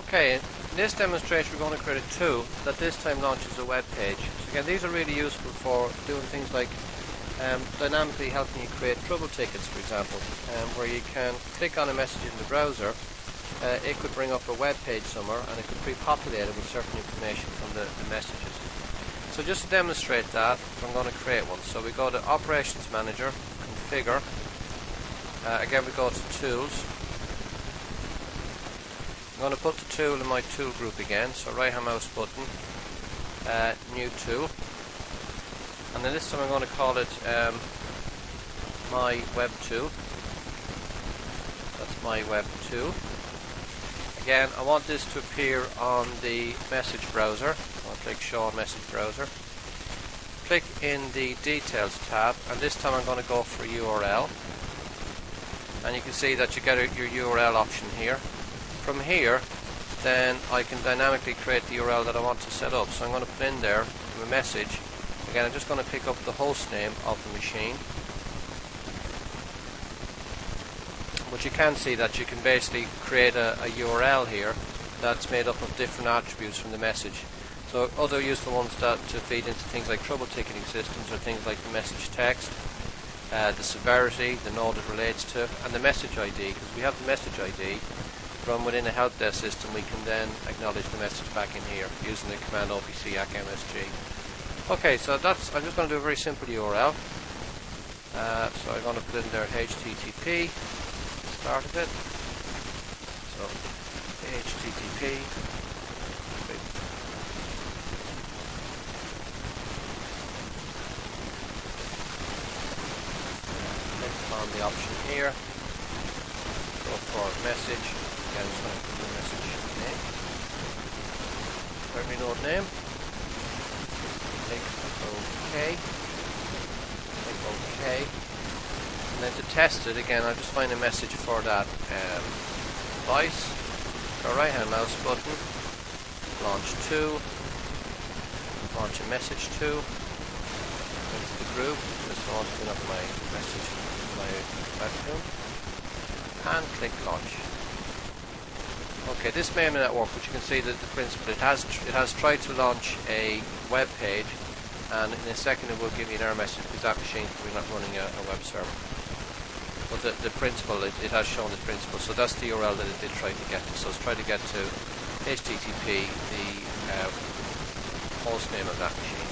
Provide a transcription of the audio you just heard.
Okay, in this demonstration we're going to create a tool that this time launches a web page. So again, these are really useful for doing things like dynamically helping you create trouble tickets, for example, where you can click on a message in the browser. It could bring up a web page somewhere and it could pre-populate it with certain information from the messages. So just to demonstrate that, I'm going to create one. So we go to Operations Manager, Configure, again we go to Tools. I'm going to put the tool in my tool group again, so right hand mouse button, new tool, and then this time I'm going to call it my web tool. That's my web tool. Again, I want this to appear on the message browser. I'll click show on message browser. Click in the details tab, and this time I'm going to go for a URL, and you can see that you get your URL option here. From here, then I can dynamically create the URL that I want to set up. So I'm going to put in there a message. Again, I'm just going to pick up the host name of the machine. But you can see that you can basically create a URL here that's made up of different attributes from the message. So other useful ones to feed into things like trouble ticketing systems are things like the message text, the severity, the node it relates to, and the message ID. Because we have the message ID from within a help desk system, we can then acknowledge the message back in here using the command opc msg. Okay, so that's, I'm just going to do a very simple URL. So I'm going to put in there HTTP, start of it. So HTTP. Click on the option here. Go for message. Again, I'm just going to put the message name. Primary node name. Click OK. Click OK. And then to test it, again, I'll just find a message for that device. Go right hand mouse button. Launch to. Launch a message to. Into the group. Just want to put up my message, my web tool. And click launch. Okay, this may or may not work, but you can see that the principle, it has tried to launch a web page, and in a second it will give you an error message because that machine is not running a web server. But the principle, it has shown the principle, so that's the URL that it did try to get to. So it's tried to get to HTTP, the host name of that machine.